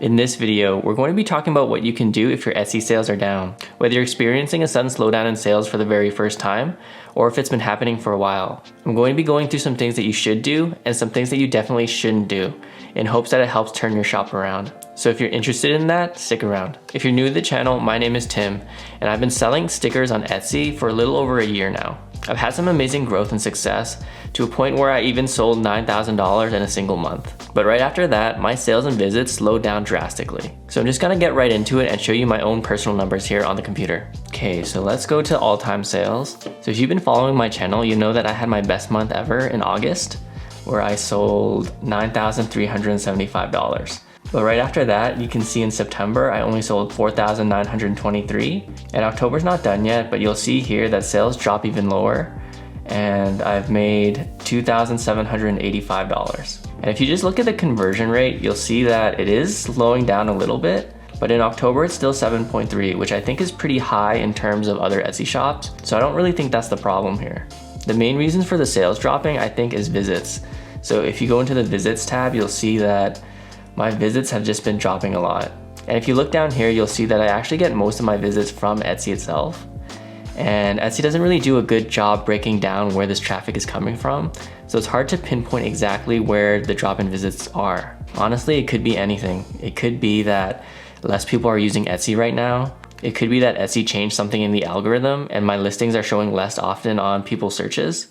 In this video, we're going to be talking about what you can do if your Etsy sales are down, whether you're experiencing a sudden slowdown in sales for the very first time, or if it's been happening for a while. I'm going to be going through some things that you should do and some things that you definitely shouldn't do, in hopes that it helps turn your shop around. So if you're interested in that, stick around. If you're new to the channel, my name is Tim, and I've been selling stickers on Etsy for a little over a year now. I've had some amazing growth and success, to a point where I even sold $9,000 in a single month. But right after that, my sales and visits slowed down drastically. So I'm just gonna get right into it and show you my own personal numbers here on the computer. Okay, so let's go to all-time sales. So if you've been following my channel, you know that I had my best month ever in August, where I sold $9,375. But right after that, you can see in September, I only sold $4,923. And October's not done yet, but you'll see here that sales drop even lower. And I've made $2,785. And if you just look at the conversion rate, you'll see that it is slowing down a little bit. But in October, it's still 7.3, which I think is pretty high in terms of other Etsy shops. So I don't really think that's the problem here. The main reasons for the sales dropping, I think, is visits. So if you go into the visits tab, you'll see that my visits have just been dropping a lot. And if you look down here, you'll see that I actually get most of my visits from Etsy itself. And Etsy doesn't really do a good job breaking down where this traffic is coming from. So it's hard to pinpoint exactly where the drop in visits are. Honestly, it could be anything. It could be that less people are using Etsy right now. It could be that Etsy changed something in the algorithm and my listings are showing less often on people's searches.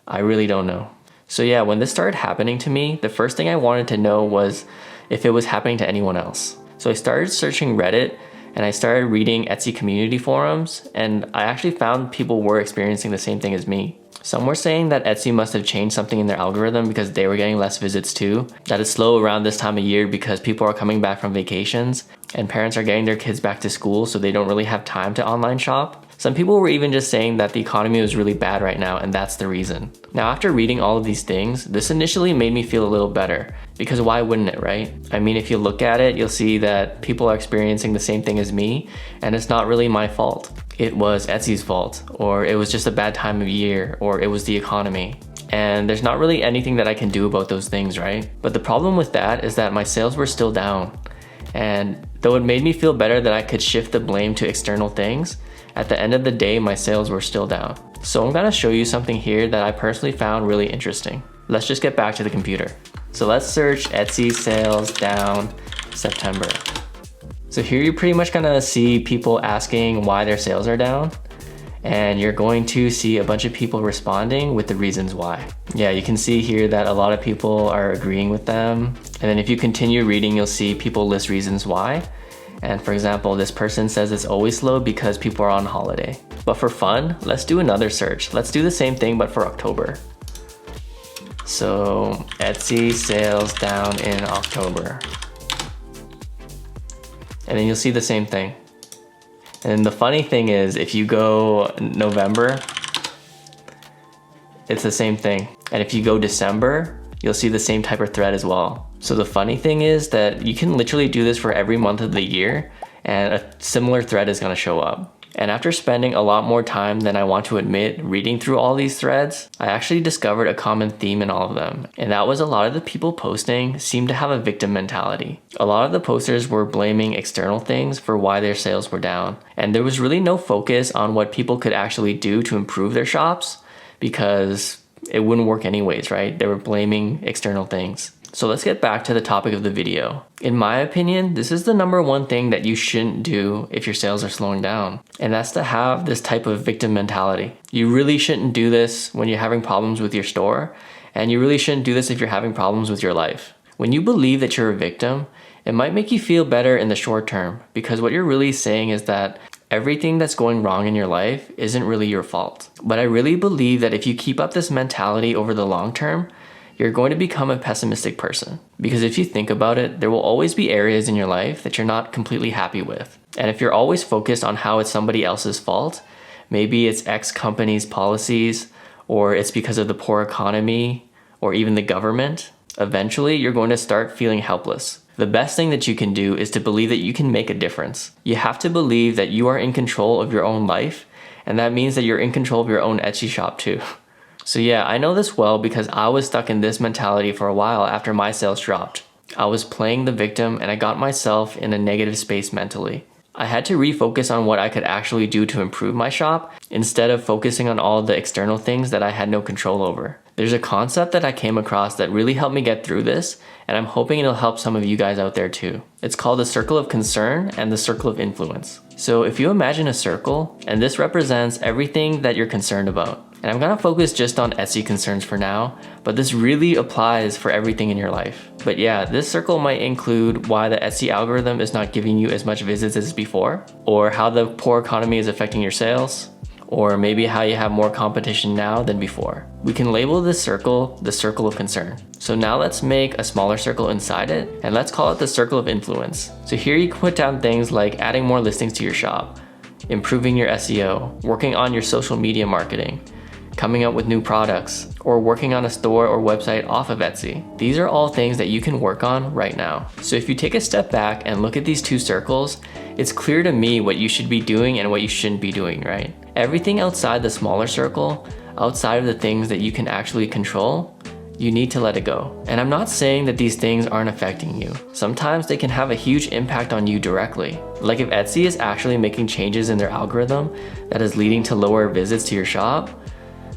I really don't know. So yeah, when this started happening to me, the first thing I wanted to know was if it was happening to anyone else. So I started searching Reddit and I started reading Etsy community forums, and I actually found people were experiencing the same thing as me. Some were saying that Etsy must have changed something in their algorithm because they were getting less visits too, that it's slow around this time of year because people are coming back from vacations and parents are getting their kids back to school, so they don't really have time to online shop. Some people were even just saying that the economy was really bad right now and that's the reason. Now, after reading all of these things, this initially made me feel a little better, because why wouldn't it, right? I mean, if you look at it, you'll see that people are experiencing the same thing as me, and it's not really my fault. It was Etsy's fault, or it was just a bad time of year, or it was the economy. And there's not really anything that I can do about those things, right? But the problem with that is that my sales were still down. And though it made me feel better that I could shift the blame to external things, at the end of the day, my sales were still down. So I'm gonna show you something here that I personally found really interesting. Let's just get back to the computer. So let's search Etsy sales down September. So here you're pretty much gonna see people asking why their sales are down. And you're going to see a bunch of people responding with the reasons why. Yeah, you can see here that a lot of people are agreeing with them. And then if you continue reading, you'll see people list reasons why. And for example, this person says it's always slow because people are on holiday. But for fun, let's do another search. Let's do the same thing, but for October. So Etsy sales down in October. And then you'll see the same thing. And the funny thing is, if you go November, it's the same thing. And if you go December, you'll see the same type of thread as well. So the funny thing is that you can literally do this for every month of the year, and a similar thread is gonna show up. And after spending a lot more time than I want to admit reading through all these threads, I actually discovered a common theme in all of them. And that was a lot of the people posting seemed to have a victim mentality. A lot of the posters were blaming external things for why their sales were down. And there was really no focus on what people could actually do to improve their shops, because it wouldn't work anyways, right? They were blaming external things. So let's get back to the topic of the video. In my opinion, this is the number one thing that you shouldn't do if your sales are slowing down. And that's to have this type of victim mentality. You really shouldn't do this when you're having problems with your store. And you really shouldn't do this if you're having problems with your life. When you believe that you're a victim, it might make you feel better in the short term, because what you're really saying is that everything that's going wrong in your life isn't really your fault. But I really believe that if you keep up this mentality over the long term, you're going to become a pessimistic person. Because if you think about it, there will always be areas in your life that you're not completely happy with. And if you're always focused on how it's somebody else's fault, maybe it's X company's policies, or it's because of the poor economy, or even the government, eventually you're going to start feeling helpless. The best thing that you can do is to believe that you can make a difference. You have to believe that you are in control of your own life, and that means that you're in control of your own Etsy shop too. So yeah, I know this well because I was stuck in this mentality for a while after my sales dropped. I was playing the victim and I got myself in a negative space mentally. I had to refocus on what I could actually do to improve my shop instead of focusing on all the external things that I had no control over. There's a concept that I came across that really helped me get through this, and I'm hoping it'll help some of you guys out there too. It's called the circle of concern and the circle of influence. So if you imagine a circle, and this represents everything that you're concerned about. And I'm gonna focus just on Etsy concerns for now, but this really applies for everything in your life. But yeah, this circle might include why the Etsy algorithm is not giving you as much visits as before, or how the poor economy is affecting your sales, or maybe how you have more competition now than before. We can label this circle the circle of concern. So now let's make a smaller circle inside it, and let's call it the circle of influence. So here you can put down things like adding more listings to your shop, improving your SEO, working on your social media marketing, coming up with new products, or working on a store or website off of Etsy. These are all things that you can work on right now. So if you take a step back and look at these two circles, it's clear to me what you should be doing and what you shouldn't be doing, right? Everything outside the smaller circle, outside of the things that you can actually control, you need to let it go. And I'm not saying that these things aren't affecting you. Sometimes they can have a huge impact on you directly. Like if Etsy is actually making changes in their algorithm that is leading to lower visits to your shop,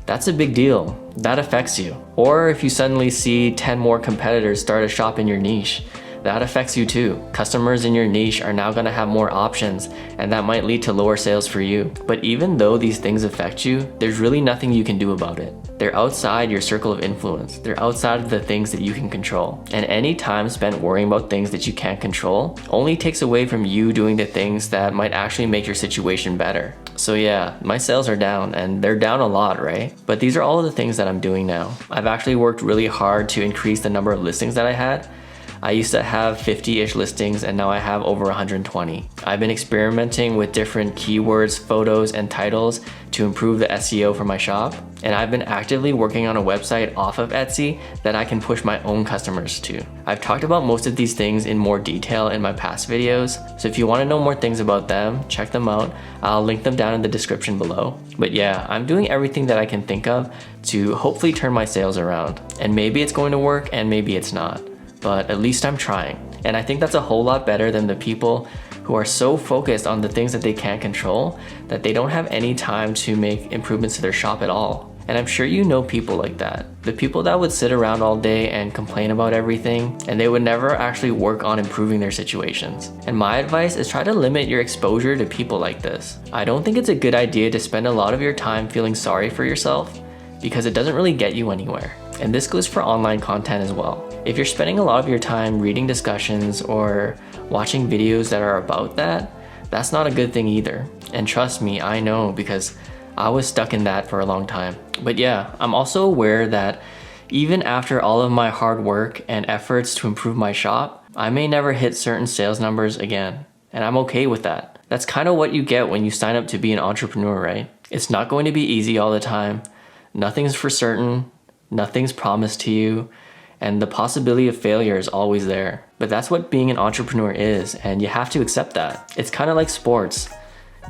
that's a big deal. That affects you. Or if you suddenly see 10 more competitors start a shop in your niche, that affects you too. Customers in your niche are now gonna have more options, and that might lead to lower sales for you. But even though these things affect you, there's really nothing you can do about it. They're outside your circle of influence. They're outside of the things that you can control. And any time spent worrying about things that you can't control only takes away from you doing the things that might actually make your situation better. So yeah, my sales are down, and they're down a lot, right? But these are all of the things that I'm doing now. I've actually worked really hard to increase the number of listings that I had. I used to have 50-ish listings, and now I have over 120. I've been experimenting with different keywords, photos, and titles to improve the SEO for my shop. And I've been actively working on a website off of Etsy that I can push my own customers to. I've talked about most of these things in more detail in my past videos, so if you want to know more things about them, check them out. I'll link them down in the description below. But yeah, I'm doing everything that I can think of to hopefully turn my sales around. And maybe it's going to work and maybe it's not, but at least I'm trying. And I think that's a whole lot better than the people who are so focused on the things that they can't control that they don't have any time to make improvements to their shop at all. And I'm sure you know people like that. The people that would sit around all day and complain about everything, and they would never actually work on improving their situations. And my advice is try to limit your exposure to people like this. I don't think it's a good idea to spend a lot of your time feeling sorry for yourself, because it doesn't really get you anywhere. And this goes for online content as well. If you're spending a lot of your time reading discussions or watching videos that are about that, that's not a good thing either. And trust me, I know, because I was stuck in that for a long time. But yeah, I'm also aware that even after all of my hard work and efforts to improve my shop, I may never hit certain sales numbers again. And I'm okay with that. That's kind of what you get when you sign up to be an entrepreneur, right? It's not going to be easy all the time. Nothing's for certain. Nothing's promised to you. And the possibility of failure is always there. But that's what being an entrepreneur is, and you have to accept that. It's kind of like sports.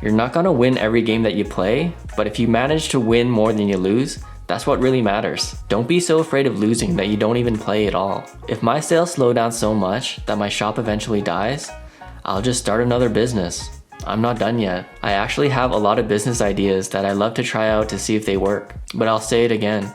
You're not gonna win every game that you play, but if you manage to win more than you lose, that's what really matters. Don't be so afraid of losing that you don't even play at all. If my sales slow down so much that my shop eventually dies, I'll just start another business. I'm not done yet. I actually have a lot of business ideas that I love to try out to see if they work. But I'll say it again.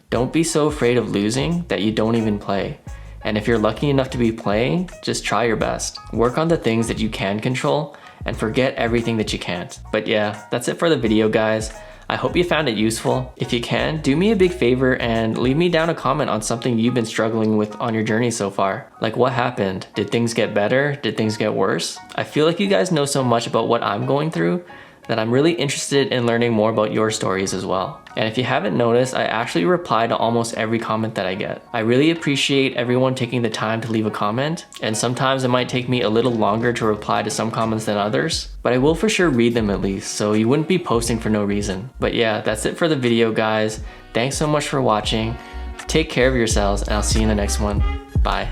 Don't be so afraid of losing that you don't even play. And if you're lucky enough to be playing, just try your best. Work on the things that you can control and forget everything that you can't. But yeah, that's it for the video, guys. I hope you found it useful. If you can, do me a big favor and leave me down a comment on something you've been struggling with on your journey so far. Like, what happened? Did things get better? Did things get worse? I feel like you guys know so much about what I'm going through that I'm really interested in learning more about your stories as well. And if you haven't noticed, I actually reply to almost every comment that I get. I really appreciate everyone taking the time to leave a comment, and sometimes it might take me a little longer to reply to some comments than others, but I will for sure read them at least, so you wouldn't be posting for no reason. But yeah, that's it for the video, guys. Thanks so much for watching. Take care of yourselves, and I'll see you in the next one. Bye.